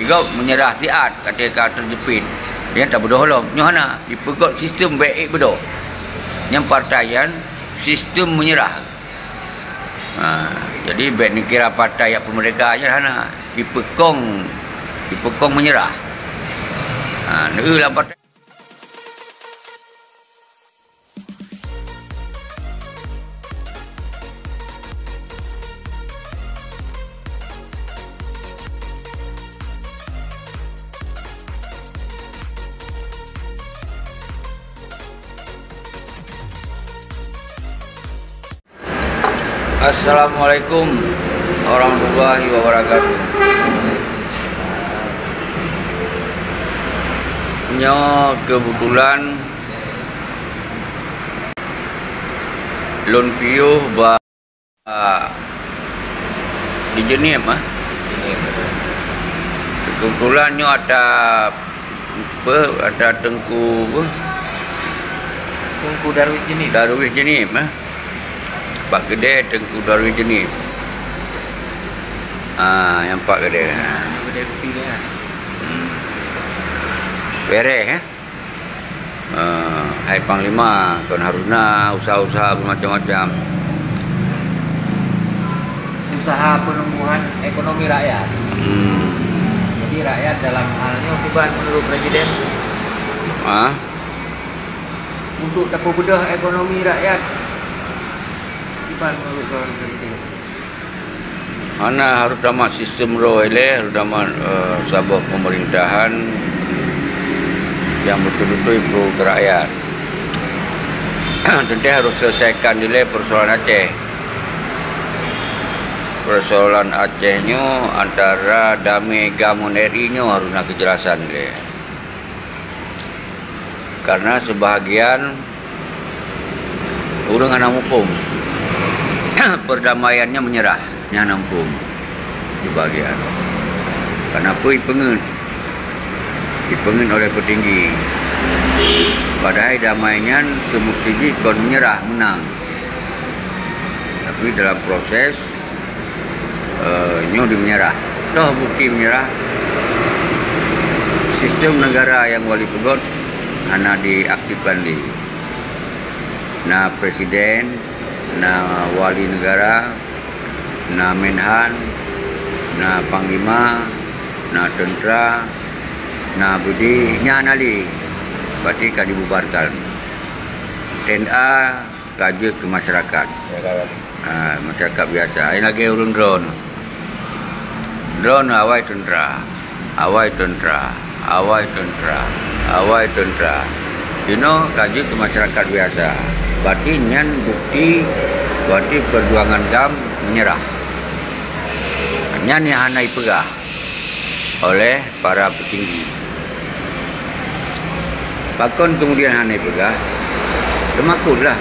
Juga menyerah siat ketika terjepit. Yang tak bodoh lah. Nyohana dipegot sistem baik bodoh. Yang partaian sistem menyerah. Jadi baik ni kira partai yang pemerintah aja hana dipekong menyerah. Lah partai. Assalamualaikum warahmatullahi wabarakatuh. Kebetulan Lon Piuh di Jenim kebetulan ada Tengku Darwis Jenim Pak Kedai Tengku Darwis Jenim. Yang Pak Kedai. Kedai kopi dia. Beres Hai Panglima, Tuan Haruna, usaha-usaha bermacam-macam. Usaha penumbuhan ekonomi rakyat. Jadi rakyat dalam halnya akibat menurut Presiden untuk tapu bedah ekonomi rakyat. Mana harus dapat sistem harus dapat sabuk pemerintahan yang betul-betul pro ke rakyat. Tentu harus selesaikan dulu persoalan Aceh. Persoalan Acehnya antara Damai Gamun RI-nya harus nak kejelasan dulu. Karena sebahagian orang anak hukum perdamaiannya menyerah, yang nampung di bagian. Kenapa dipengen oleh petinggi? Padahal damainya semestinya kon menyerah menang. Tapi dalam proses nyo menyerah. Toh bukti menyerah. Sistem negara yang wali pegot hanya diaktifkan di. Nah presiden, nah wali negara, nah Menhan, nah Panglima, nah tentera, nah budi, nyanali, berarti kan dibubarkan. TNA kaji ke masyarakat, masyarakat biasa. Ini lagi urun drone, awai tentera, kaji ke masyarakat biasa. Berarti nyan bukti, berarti perjuangan GAM menyerah. Nyan yang hanai pegah oleh para petinggi. Bahkan kemudian hanai pegah, temakutlah.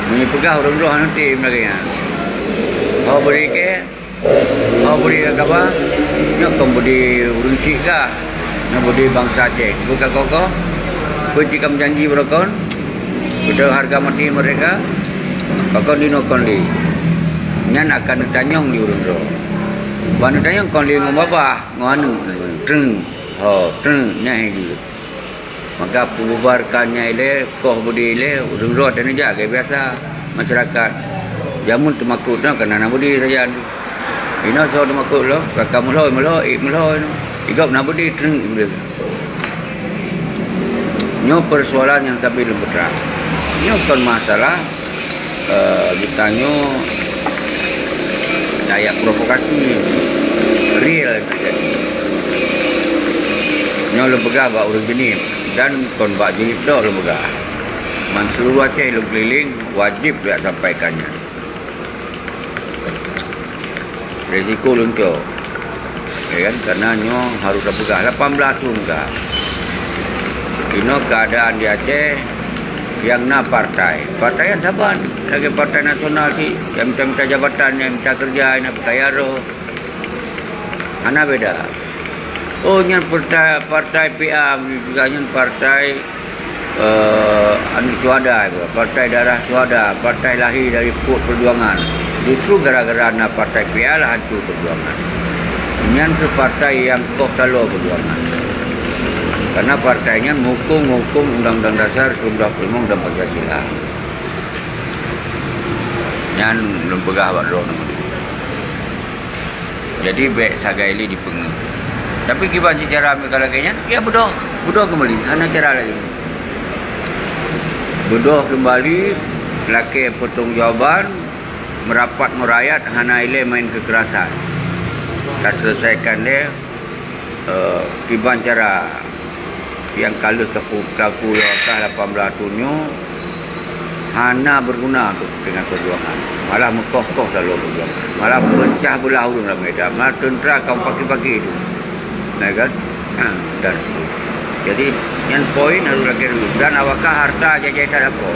Menyi pegah orang roh nanti mereka. Kau beri apa? Nyak kau beri urun cika, nak beri bangsa Aceh. Bukan kau, bercakap janji berkon. Sudah harga mati mereka, pakon dinokon li. Nyan akan ditanyong di urun roh. Banu tanyong kon li ngobabah, nganu, treng, nyai gitu. Maka bubarkannya ile, koh budi ile, urun roh dan jaga biasa masyarakat. Jamun temakutnya kena nak budi saja. Ina so temakut lo, kakak meloi. Igap nak budi treng gitu. Nyo persoalan yang tapi lebih terang. Ini bukan masalah ditanya daya provokasi real terjadi. Nyo lembaga bak urang jenis dan kon bak jenis dah lembaga. Man seluruh Aceh keliling wajib dia sampaikannya. Risiko lunco. Ya kan karena nyo harus lembaga 18 lembaga. Ini keadaan di Aceh yang partai yang saban lagi partai nasional sih yang minta jabatan, yang minta kerja, yang kaya roh ana beda. Yang partai PA juga yang partai anu suada, partai darah suada, partai lahir dari perjuangan. Justru gara-gara partai PA lah hancur perjuangan. Yang tu partai yang toh talo perjuangan. Karena partainya menghukum Undang-Undang Dasar 1945 dan Pancasila. Yang lempegah buat roh. Jadi baik sagaili dipengen. Tapi kiban secara ambil kayaknya, ya bodoh kembali. Hanya cara lagi. Bodoh kembali, laki pertanggungjawaban, merapat merayat, hana ile main kekerasan. Dan selesaikan dia, kiban cara yang kalah kaku Yawakah 18 tunyu, hana berguna untuk dengan perjuangan. Malah mekoh-koh dalam perjuangan. Malah pecah belah urung dalam medan. Malah tentera kaum pagi-pagi itu. Nah kan? Dan jadi yang poin harus lagi dulu. Dan awakah harta jajahan apa?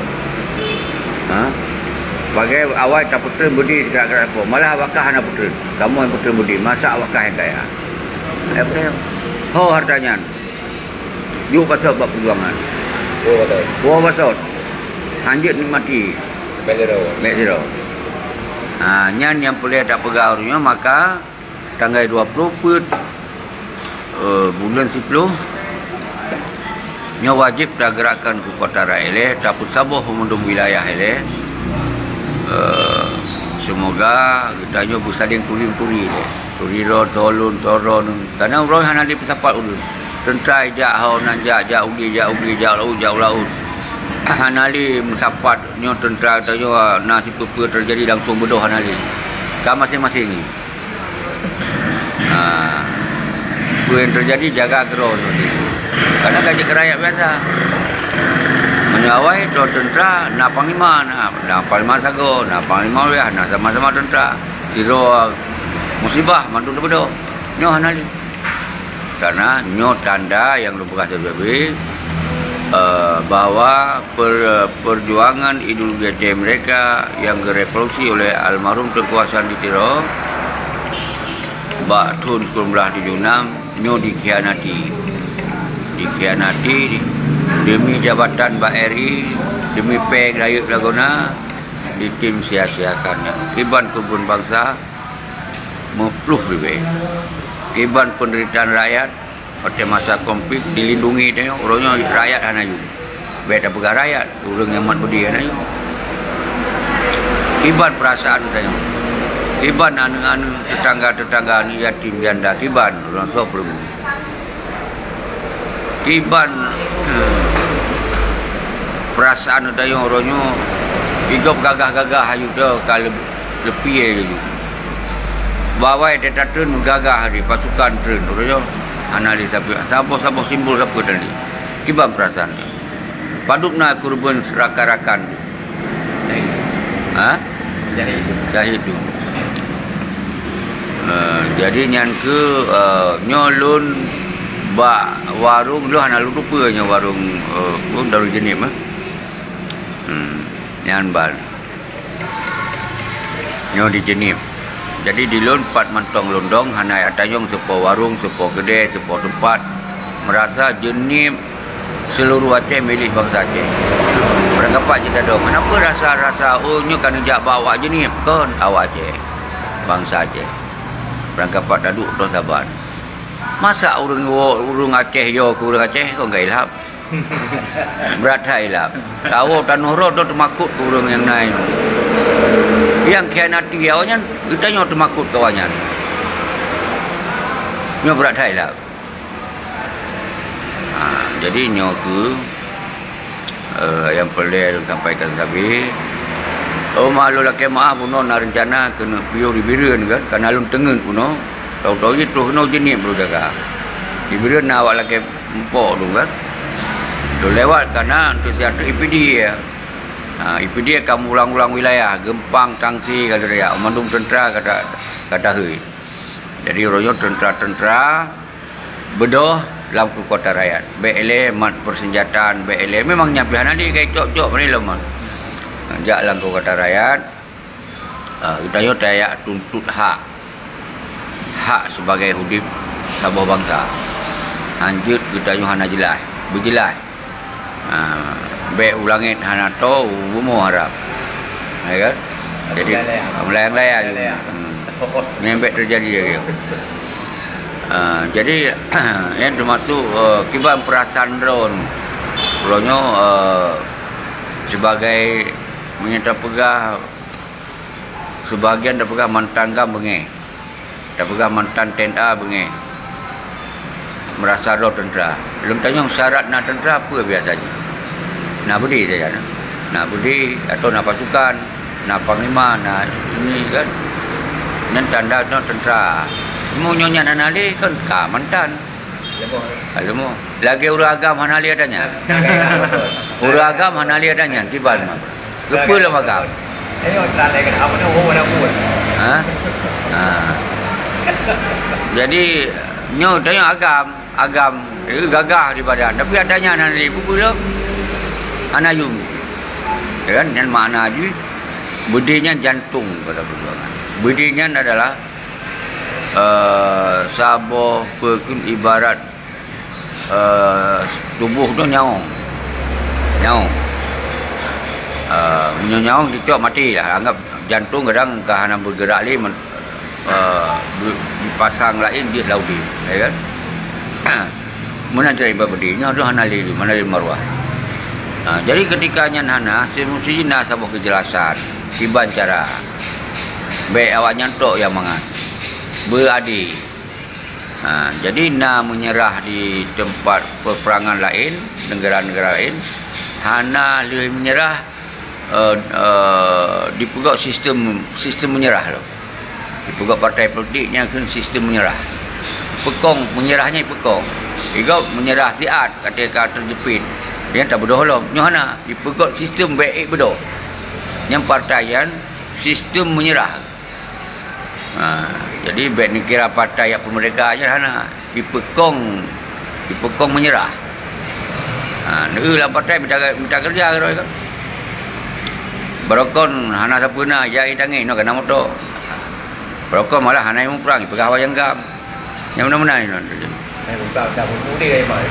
Bagai awal tak putera budi dekat apa? Malah awakah hana putera. Kamu yang putera budi. Masa awakah yang kaya? Ho hartanya. Yuk pasal buat perjuangan. Buat pasal. Hanjit nikmati. Baik zero. Nyan yang boleh tak pegawainya maka tanggal 20 bulan 10 nya wajib dah gerakkan ke kota Raile tapi sabuh pemundung wilayah ile. Semoga kita nyo bersaling turi le. Turi solun toron karena roh hana di pesapat ulun. Tentera jak hau nan jak ugi laut. Hanali mensapat nyo tentera tayo nasi apa terjadi langsung bodoh hanali. Ka masing-masing ni. Apa yang terjadi jaga gerau tu. Karena gaji rakyat biasa. Menyawai tu tentera na panglima sago, na panglima wilayah, na sama-sama tentera. Siro musibah mantu bodoh. Nyo hanali. Karena nyo tanda yang lu bekas lebih bahwa perjuangan ideologi Aceh mereka yang direvolusi oleh almarhum Tengku Hasan Ditiro tahun 1976 nyo dikhianati demi jabatan Mbak Eri, demi peng rakyat Laguna ditim sia-siakannya. Kiban kebun bangsa mepluh lebih kiban penderitaan rakyat pada masa konflik dilindungi dia orangnya rakyat anayu. Beda pegawai rakyat, urang nyaman budi anayu. Kiban perasaan dia. Kiban anu tetangga ni yatim janda kiban orang sopru. Kiban perasaan dia orangnya hidup gagah-gagah ayu dah kalau lebih ayu. Bawai dia turun gagah di pasukan turun orangnya analis tapi siapa simbol siapa tadi kiban perasaan padukna kurban rakan-rakan jadi itu jadi nyan ke nyolun warung lu hana lu rupanya warung dari jenis nyan bal nyo di jenis. Jadi di lon 4 mantong londong hana atayong sepo warung, sepo gede, sepo tempat merasa jenim seluruh Aceh milik bangsa Aceh. Mereka pak kita dong. Kenapa rasa nyo kan jak bawa jenim kon awak Aceh. Bangsa Aceh. Mereka pak daduk don sabar. Masa urung Aceh yo ke urung Aceh kau enggak ilham. Berat ilham. Tahu tanuh ro do makut ke urung yang lain. Yang khianati awaknya kita nyo termakut kawannya. Nyo berat lah. Jadi nyo ke yang perlu sampaikan tadi. Malu laki maaf puno na rencana kena piu di bireun kan kana alun tengen puno. Tahu-tahu itu no jenis perlu jaga. Di bireun na awak laki empok tu kan. Tu lewat karena untuk sihat IPD ya. IPD kamu ulang-ulang wilayah Gempang Tangsi kata dia mandung tentera kata hui. Jadi royo tentera bedoh dalam kota rakyat. BLA mat persenjataan BLA memang nyapihan ali kayak cok-cok ni lemah. Jak lang kota rakyat. Kita yo taya tuntut hak sebagai hudip sabuh bangsa. Lanjut kita yo hana jelas, berjelas. Be ulangit hana to umu harap. Ya kan? Jadi melayang-layang. Nyembek terjadi dia. Jadi yang termasuk kiban perasaan drone Ronyo sebagai menyerta pegah sebahagian dah pegah mantan gam bengi, dah pegah mantan TNA bengi, merasa roh tentera. Belum tanya syarat nak tentera apa biasanya? Nak budi saja, nak budi atau nak pasukan, nak panglima, nak ini kan, yang tanda nak tentera. Mau nyonya nanali kan ka mantan. Alamu, lagi uragam hanali adanya. Uragam hanali adanya kiban mah. Lupa lah magam. Jadi nyo tanya agam gagah di badan. Tapi adanya nanti pula anayum. Kan yang makna aja budinya jantung pada perjuangan. Budinya adalah saboh pekun ibarat tubuh tu nyaung. Nyaung kita mati lah. Anggap jantung kadang kahana bergerak li dipasang lain dia laudi, ya kan? Mana cari babadinya tu hana li mana li marwah. Jadi ketika nyan hana semesti nak saboh kejelasan tiban cara baik awak nyantok yang mangat beradi. Jadi nak menyerah di tempat peperangan lain, negara-negara lain, hana lebih menyerah dipegak sistem menyerah loh. Dipegak partai politiknya kan sistem menyerah. Pekong menyerahnya pekong. Igau menyerah siat kata terjepit. Dia tak bodoh loh. Nyohana dipegak sistem baik bodoh. Yang partaian sistem menyerah. Jadi baik ni kira partai yang pemerintah aja hana dipekong menyerah. Lah partai minta kerja kan. Barokon hana sapuna jai tangi no kana moto. Barokon malah hana yang perang pegawai yang gam. Yang mana-mana ni. Tak mudi ai mai.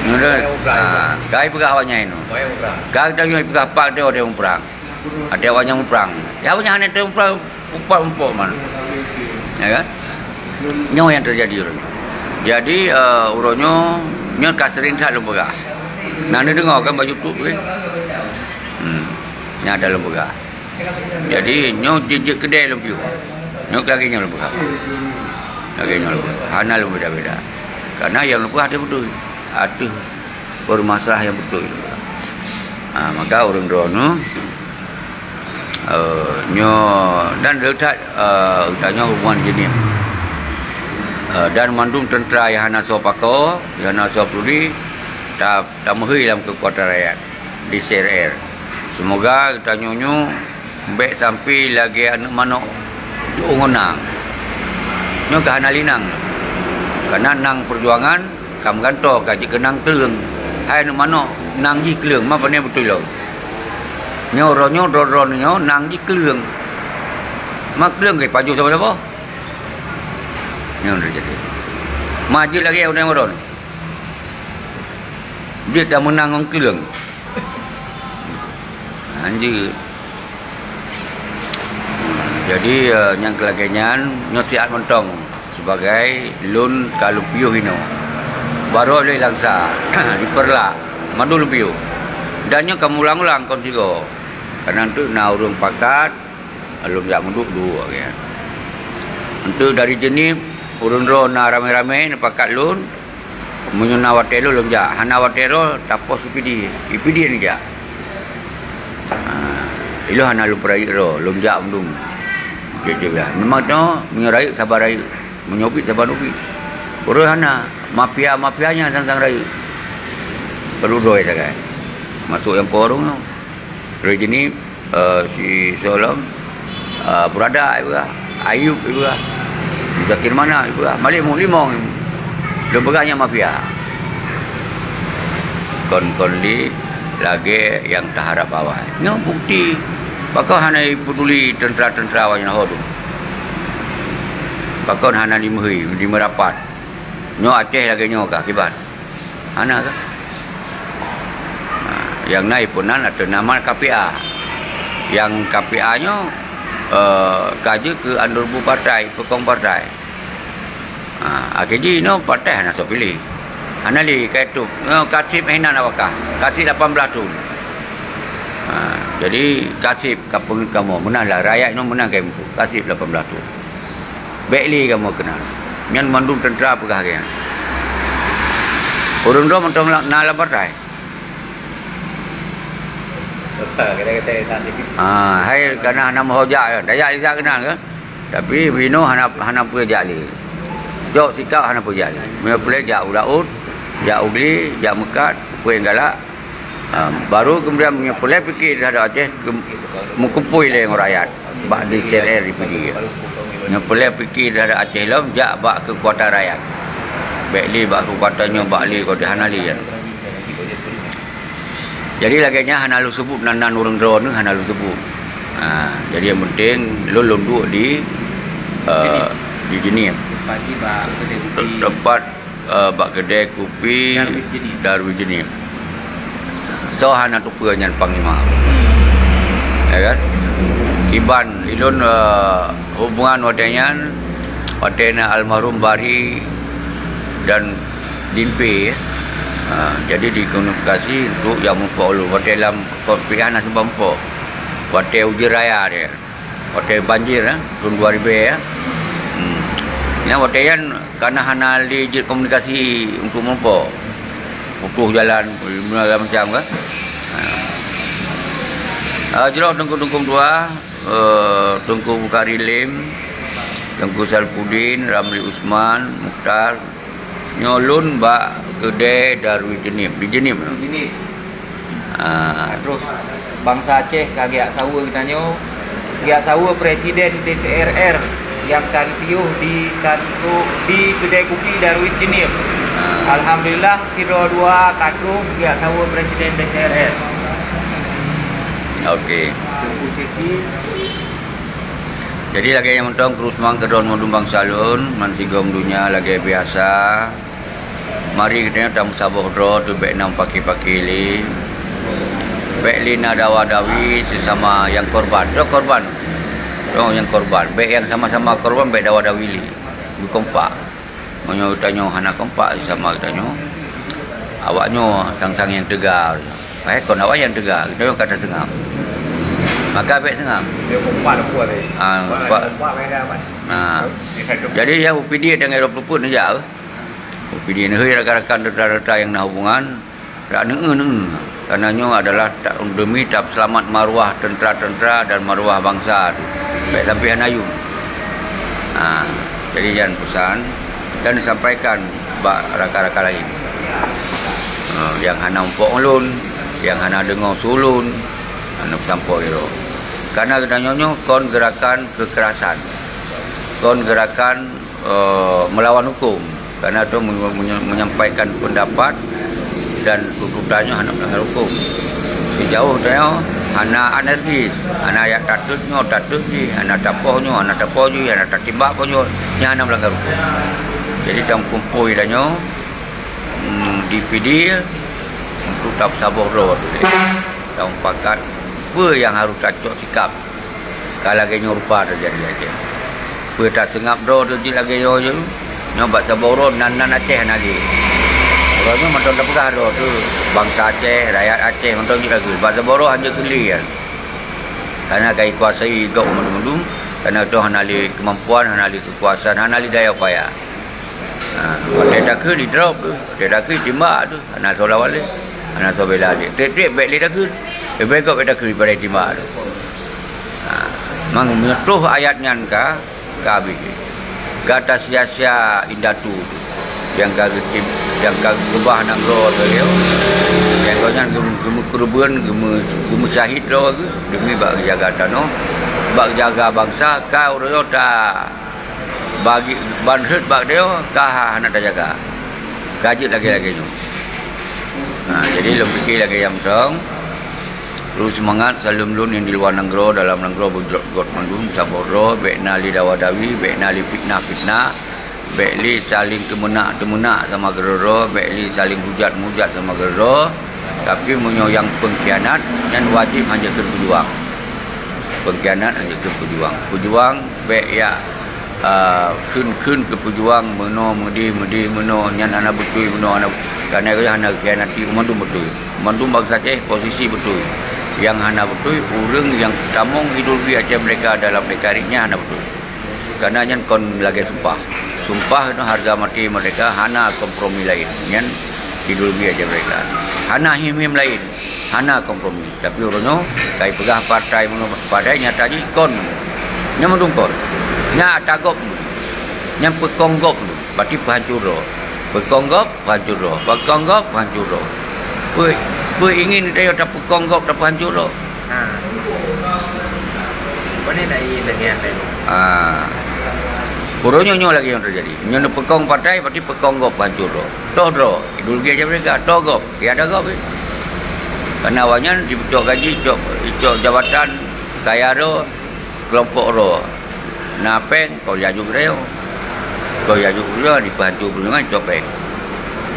Gai pegawainya ini. Gai tanya pegawai pak dia orang perang. Ada orang yang perang. Ya punya hana dia perang umpuk man. Ya kan? Nyo yang terjadi urang. Jadi uronyo nyo kasering tak lembaga. Nana dengar kan baju tu ke? Nya ada lembaga. Jadi nyo jejak kedai lempiu. Nyo lagi nyo lembaga. Hana beda-beda. Karena yang lembaga ada betul. Ada bermasalah yang betul. Maka urang drono nyo dan letak tanya hubungan jenis dan mandung tentera yang hana so pako yang hana so puli tak mehui dalam kekuatan rakyat di CRR. Semoga kita nyonyo baik sampai lagi anak manok diungonang nyo ke hana linang karena nang perjuangan kam ganto kaji kenang keleng hai anak manok nang ji keleng mah benar betul lo. Nyo nang di keleng. Mak keleng ke paju siapa-siapa? Nyo terjadi. Maju lagi orang ron. Dia dah menang orang keleng. Anjir. Jadi yang kelagenyan nyo siat mentong sebagai lun kalau piuh ino. Baru oleh langsa diperla madu piuh. Dan nyo kamu ulang-ulang kon tiga. Karena itu nak urung pakat, alum jak munduk dua kan. Untuk dari jenis urun ro na rame-rame pakat lun, menyuna watero lum jak, hana watero tapos ipidi ni jak. Ilo hana lum perai ro, lum jak mundung. Dia bilang, memang tu menyerai sabar rai, menyopit sabar ubi. Urun hana mafia-mafianya sang rai. Perlu doa saja. Masuk yang porong tu. Hari ini si Solam berada juga, Ayub juga, Zakir mana juga, Malik Limong, lembaganya mafia. Kon di lagi yang tak harap bawah. Nyo bukti, pakau hana peduli tentera-tentera awaknya hodu. Pakau hana di merapat. Nyo Aceh lagi nyo kah kibat. Hana kah? Yang naik punan atau nama KPA. Yang KPA-nya kaji ke andurbu partai, pekong partai. AKG no patah nak so pilih. Anali kai tu. Kasih mainan awakah. Kasih 18 tu. Jadi kasih kamu menanglah rakyat no menang kamu. Kasih 18 tu. Baikli kamu kenal. Yang mandung tentera apakah kaya. Orang dah mentong nak lapar dah. Kata-kata nanti. Hai kerana hana mahojak Dayak dia kenal ke? Tapi Bino hana pun jali. Jok sikap hana pun jali. Mereka boleh jak udaud, jak ugli, jak mekat, pun galak. Baru kemudian punya boleh fikir dah ada Aceh mengkumpul le orang rakyat. Bak di CLR di pergi. Yang boleh fikir dah ada Aceh lam jak bak kekuatan rakyat. Baikli bak kekuatannya bak li kau dihanali kan. Jadi laganya hana lu sebut nan urang drone ni hana lu sebut. Jadi yang penting lu duduk di Jenim. Pagi bak kedai kopi. Tempat bak kedai kopi Darwis Jenim. So hana tu penyan panglima. Ya kan? Iban ilun hubungan wadanyan wadena almarhum Bari dan Dinpe. Jadi dikomunikasi untuk yang mempunyai ulu dalam perpihan sebab mempunyai hotel uji raya dia, hotel banjir tahun 2000 ya. Yang hotel yang karena hana di komunikasi untuk mempunyai putus jalan macam kan. Jerok tengku-tengku dua, Tengku Bukhari Lim, Tengku Salpudin, Ramli Usman, Mukhtar, nyolun bak kedai Darwis Jenim di Jenim. Terus bangsa Aceh kagiak sawa kitanya, kagiak sawa presiden DCRR yang kan piuh di kedai kopi Darwis Jenim. Alhamdulillah kira dua katung kagiak sawa presiden DCRR. Okey. Jadi lagi yang mentong terus mang kedon mendumbang salun mansigom dunia lagi biasa. Mari kita tamu saboh dro tu baik nam paki-paki li. Baik lina dawa-dawi sesama yang korban. Korban. Yang korban. Baik yang sama-sama korban baik dawa-dawi li. Kompak. Monyo tanyo hana kompak sama tanyo. Awaknyo sang-sang yang tegar. Kon awak yang tegar. Kita kata sengam. Maka baik sengam. Dia kompak dah puas ni. Kompak jadi yang UPD dengan 20 pun aja. UPD ni rakan-rakan tentera yang nak hubungan tak neng karenanya adalah demi tak selamat maruah tentera-tentera dan maruah bangsa. Baik sampai Hanayu. Jadi jangan pesan dan disampaikan bak rakan-rakan lain. Yang hana umpuk ulun, yang hana dengar sulun, hana sampai gitu. Karena kedanyonya kon gerakan kekerasan. Kon gerakan melawan hukum. Karena itu menyampaikan pendapat dan tuntutannya hanya melanggar hukum. Sejauh dia hanya anarkis, hanya yang tatutnya, hanya tapohnya, hanya tatimbak punya, yang hanya melanggar hukum. Jadi dalam kumpul dia DPD untuk tak sabar road. Dalam pakat apa yang harus cocok sikap. Kalau lagi rupa terjadi aja. Apa tak sengap road terjadi lagi je. Nyoba saboro nan Aceh nali. Kalau macam tak pernah ada tu bangsa Aceh, rakyat Aceh macam ni lagi. Saboro hanya keli kan. Karena kai kuasai gau mendung, karena tu hanali kemampuan, hanali kekuasaan, hanali daya upaya. Dia dah ke di drop tu, dia dah ke timbak tu, anak solat wale, anak solat bela dia. Trip baik dia dah ke, baik kau dah ke pada timbak tu. Mang menyetuh ayatnya ka habis. Gata sia-sia indatu yang kagetip yang kagubah nang ro dia yang kau nyan gemu kerubuan gemu syahid ro demi bak jaga tanah bak jaga bangsa kau ro ta bagi banhut bak dia kah nak jaga gaji lagi tu. Jadi lebih fikir lagi yang dong terus semangat salam lun yang di luar negara dalam negara bergot mandum saboro bekna li dawadawi bekna li fitnah bekli saling kemenak sama geroro bekli saling hujat sama geroro tapi menyoyang pengkhianat dan wajib hanya berjuang pengkhianat hanya berjuang bek ya kun ke pejuang meno medi meno nyan anak betul meno anak karena dia hana kianati umandum betul umandum bangsa Aceh posisi betul yang hana betul urang yang tamong Idul Fitri Aceh mereka dalam dekarinya hana betul karena nyan kon lagi sumpah itu harga mati mereka hana kompromi lain nyan Idul Fitri Aceh mereka hana him lain hana kompromi tapi urangnya kai pegah partai meno padai nyata ji kon nya mendungkor nya tagop nya pekonggop berarti hancur ro pekonggop hancur ro pekonggop hancur ro we ingin dia tak pekonggop tak hancur ro Ini dari bagian tadi. Puronyo lagi yang terjadi. Nyono pekong partai berarti pekonggop hancur ro. Toh Idul Fitri aja mereka togop. Tiada gop. Karena awalnya dicok gaji, cok jabatan kaya ro, kelompok ro. Napeng kau jaju bereo. Kau jaju bereo dibantu dengan copeng.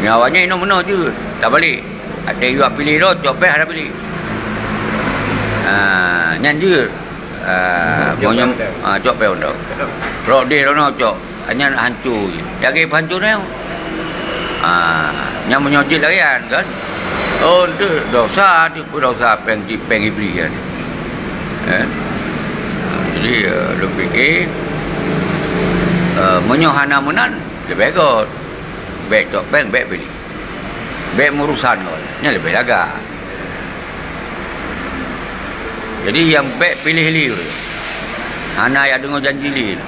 Nyawanya ini meno je. Tak balik. Ada yang pilih ro, copeng ada pilih. Nyanjur. Monyom cok pe ondo. Rok dia rono cok. Hanya hancur. Lagi hancur dia. Nya menyojit lagi kan. Oh tu dosa peng ibri kan. Jadi lu fikir menyohana menan dia begot. Bek cok peng bek pilih. Bek murusan nya lebih agak. Jadi yang baik pilih liur. Hana yang dengar janji liur.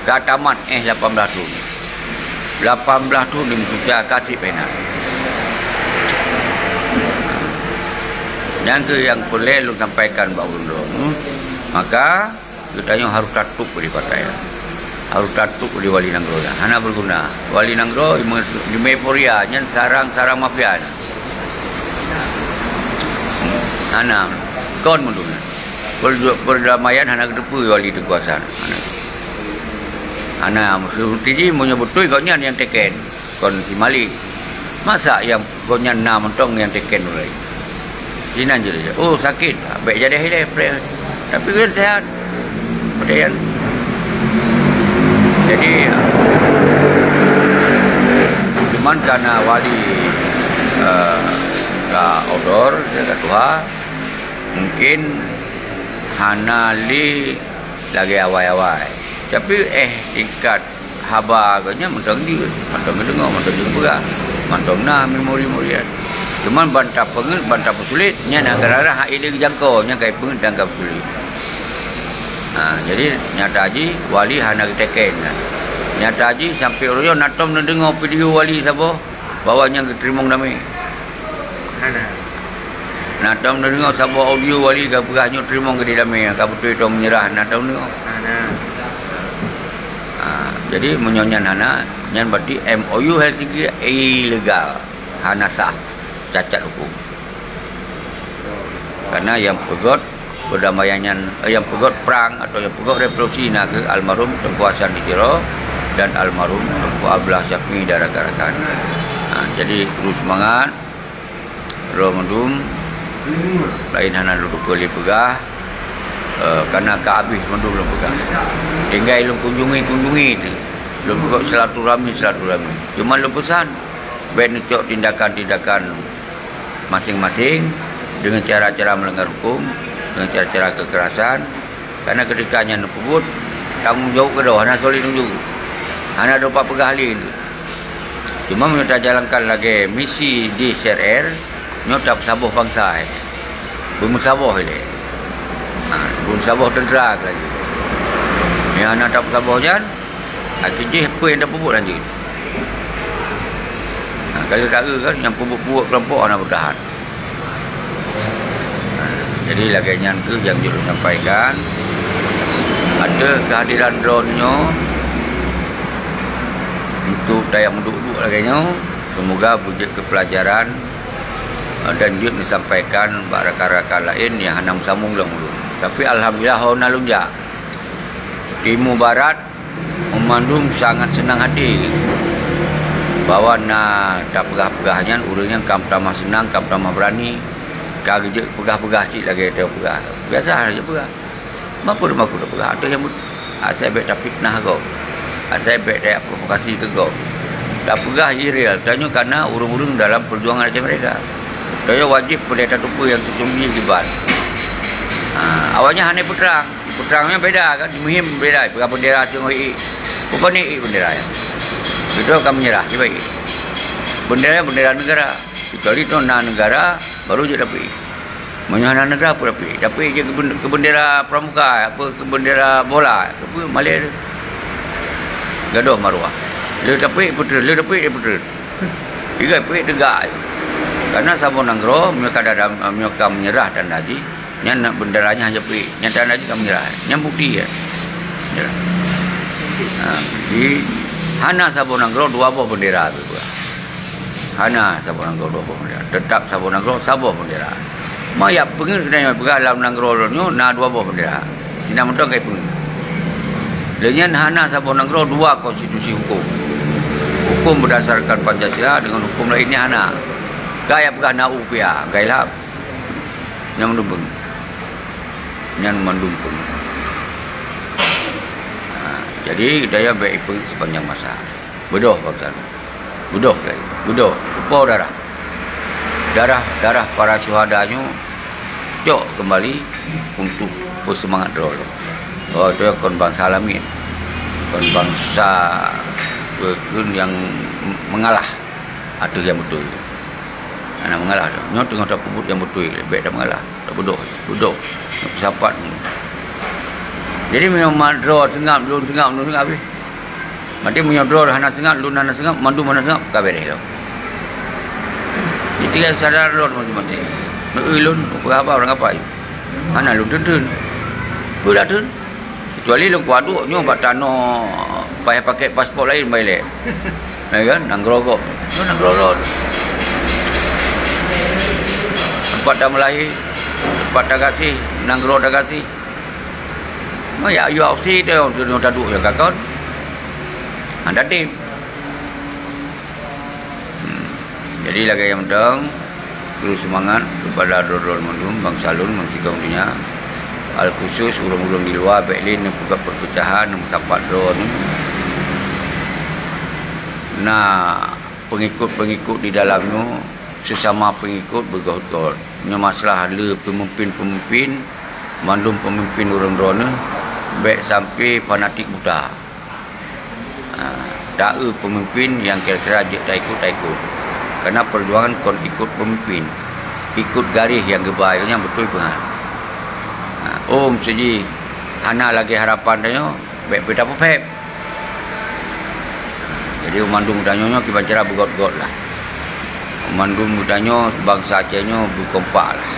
Katamat 18 tahun. 18 tahun dia mencuca kasih pena. Yang boleh lu sampaikan Pak Undro. Maka kita harus tatuk di partai. Harus tatuk di Wali Nanggro. Hana berguna. Wali Nanggro di Meporia yang sarang mafia. Hana kon menduna. Perdamaian hana kedepu wali kekuasaan. Hana tiji menyebut tu konyan yang teken kon si Malik. Masa yang konyan na mentong yang teken mulai. Sinan je. Oh sakit. Baik jadi hilaf. Tapi kan sehat. Kemudian jadi cuman karena wali odor jaga Tuhan mungkin hana li lagi awai-awai. Tapi tingkat haba agaknya mentang dia, mentang dengar, mentang juga, mentang na memori-memorian. Cuman bantah pesulit, nya negara hak ini jangkau, nya kai pengen tangkap sulit. Jadi nyata haji wali hana diteken. Nyata haji sampai orang natom dengar video wali siapa, bawanya keterimong nami. Hana. Nak tahu dengar sahabat audio wali ke berahnya terima ke di dalam ka betul itu menyerah nak tahu dengar. Jadi menyonyan hana nyan berarti MOU Helsinki ilegal. Hana sah cacat hukum. Karena yang pegot perdamaian yang pegot perang atau yang pegot revolusi nak ke almarhum Tengku Hasan Ditiro dan almarhum Tengku Abdullah Syafmi dan rakan-rakan. Jadi terus semangat. Romandum lain hana duduk boleh pegah karena kehabis mandu belum pegah tinggal belum kunjungi belum pegah silaturahmi cuma lu pesan baik nucuk tindakan masing-masing dengan cara-cara melanggar hukum dengan cara-cara kekerasan karena ketikanya nepebut tanggung jawab ke hana solid nunjuk hana dapat pegah halin cuma minta jalankan lagi misi di CRR nyota sabuh bangsa bermusabah ini bermusabah tentera lagi yang anak tak sabuh jan akhirnya apa yang dah pupuk lanjut kalau tak kan yang pupuk kelompok anak bertahan jadi lagi yang tu yang juru sampaikan ada kehadiran drone-nya untuk daya menduk-duk lagi semoga wujud kepelajaran dan dia disampaikan rakan-rakan lain yang hanam sambung dulu. Tapi alhamdulillah hona lunja. Timur Barat memandung sangat senang hati. Bahwa nak tak pegah-pegahnya urangnya kam tamah senang, kam tamah berani. Kali je pegah-pegah cik lagi dia pegah. Biasa aja pegah. Mampu dah pegah. Ada yang saya bet fitnah kau. Asal baik dia provokasi ke kau. Tak pegah real. Tanya karena urung-urung dalam perjuangan macam mereka. Dia wajib pendeta tupu yang sesungguhnya diban. Awalnya hanya perang. Perangnya beda kan. Muhim beda. Perang bendera tengok bukan ni bendera ya. Itu akan menyerah. Baik. Bendera negara. Kecuali itu negara baru je dapat. Menyuhana negara pun dapat. Dapat je ke bendera pramuka, apa ke bendera bola, apa Malaysia. Gaduh maruah. Dia dapat putra, dia dapat putra. Tiga dapat tegak. Karena Sabon Nanggro mereka menyerah dan haji, yang benderanya hanya pergi, yang dan haji kan menyerah. Yang bukti ya. Di Hana Sabon Nanggro 2 buah bendera tu. Hana Sabon Nanggro 2 buah bendera. Tetap Sabon Nanggro sabuh bendera. Maya pengin kena dalam Nanggro nyo na 2 buah bendera. Sina mentong kai pengin. Dengan Hana Sabon Nanggro 2 konstitusi hukum. Hukum berdasarkan Pancasila dengan hukum lainnya Hana. Gaya pegah na upia, gaya lap. Yang mendumpeng. Yang mendumpeng. Jadi daya baik pun sepanjang masa. Bodoh bangsa. Bodoh lagi. Bodoh. Upau darah. Darah para syuhadanyo jok kembali untuk bersemangat dulu. Oh, itu kon bangsa alamin. Kon bangsa yang mengalah. Ada yang betul. Anak mengalah. Nyo tengah tak pebut yang betul. Baik tak mengalah. Tak bodoh. Bodoh. Sapat. Jadi memang draw sengap habis. Mati punya draw hana sengap, lun hana sengap, mandu mana sengap, kabeh dah. Jadi kan sadar draw mati. Lun apa orang apa? Hana lun tun. Budak tun. Kecuali lu kuadu nyo bat tano payah pakai pasport lain baik. Ya kan? Nanggro kok. Nanggro. Tempat dah melahir, tempat dah kasih, Nanggro dah kasih. Ya, UFC dia dah duduk ya kakak. Anda tim. Jadi lagi yang penting terus semangat kepada Dodol Mandum, Bang Salun, Bang Sikong dunia. Al khusus urung-urung di luar Berlin yang buka perpecahan mencapat drone. Nah, pengikut-pengikut di dalamnya sesama pengikut bergaut-gaut. Nya masalah ada pemimpin-pemimpin, mandum pemimpin urang drone. Baik sampai fanatik buta. Tak pemimpin yang kira-kira tak ikut. Kerana perjuangan kon ikut pemimpin. Ikut garis yang gebai yang betul pengan. Seji hana lagi harapan dia baik beda pepep. Jadi mandung mudanyo kita cara bergot-got lah. Mandung mudanyo bangsa Acehnya berkompak lah.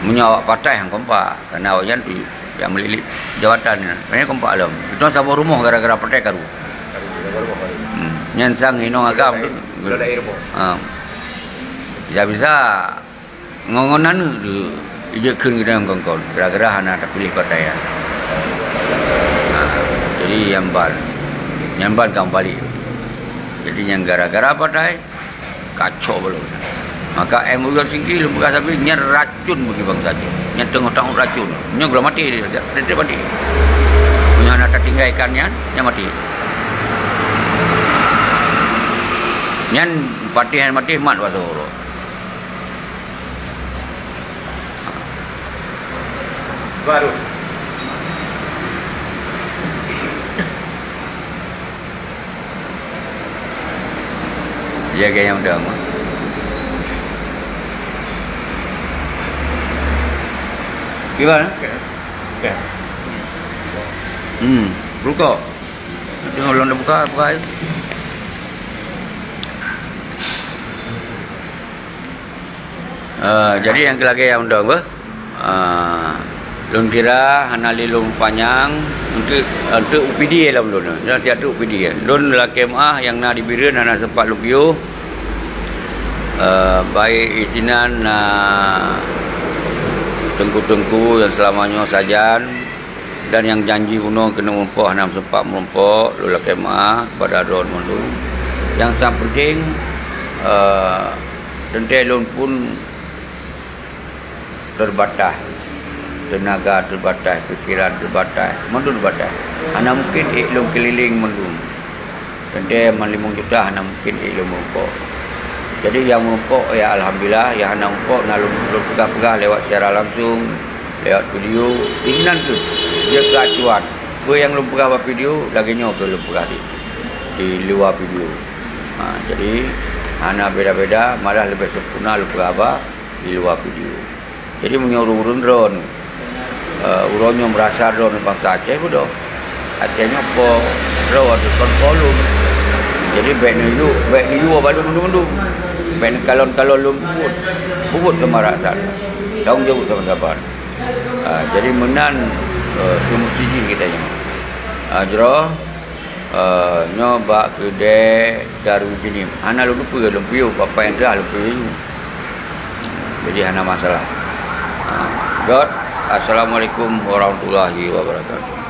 Menyawak partai yang kompak kerana awaknya tu yang melilit jawatan ni kompak alam. Itu sabah rumah gara-gara partai karu. Nyansang inong agam tu. Bisa ngongonan tu ije keun kita ngongkon. Gara-gara hana tak pilih partai ya. Jadi nyamban kembali. Jadi yang gara-gara partai kacau belum. Maka MU singkil bukan sampai nyer racun bagi bangsa tu. Nyer tengok racun. Nyer belum mati dia mati. Punya anak tertinggal ikannya, nyer mati. Nyer mati mat bahasa horo. Baru. Jaga yang dang. Gimana? Ya. Buka. Tengok londa buka. Jadi yang lagi yang undang bah. Lun kira hanali lun panjang untuk UPD lah lun. Jangan tiada UPD. Lun la KMA yang nak dibirin anak sempat lupio. Baik isinan tengku-tengku yang selamanya sajan dan yang janji uno kena merompok hanam sempat merompok lula kemah pada Don Mandu. Yang sangat penting tentelun pun terbatas tenaga terbatas, fikiran terbatas, mendu terbatas. Hana mungkin iklum keliling mendu. Dan 5 juta hana mungkin iklum merumpok. Jadi yang merumpok ya alhamdulillah, yang hana merumpok nak pegang-pegang lewat secara langsung, lewat video, keinginan tu dia keacuan. Gue yang belum pegang video, laginya belum pegang di luar video. Jadi hana beda-beda, malah lebih sempurna lu pegang apa di luar video. Jadi menyuruh drone, uronnya merasa drone bangsa Aceh bodoh. Acehnya apa drone kolom. Jadi baik ni you baru mendung-mendung. Baik kalon-kalon lu bubut ke marasan. Tanggung jawab teman-teman. Jadi menan siji kita nya. Jero nyoba kedai Darul Jinim. Hana lu lupa lumpiu apa yang dah lumpiu. Jadi hana masalah. God, assalamualaikum warahmatullahi wabarakatuh.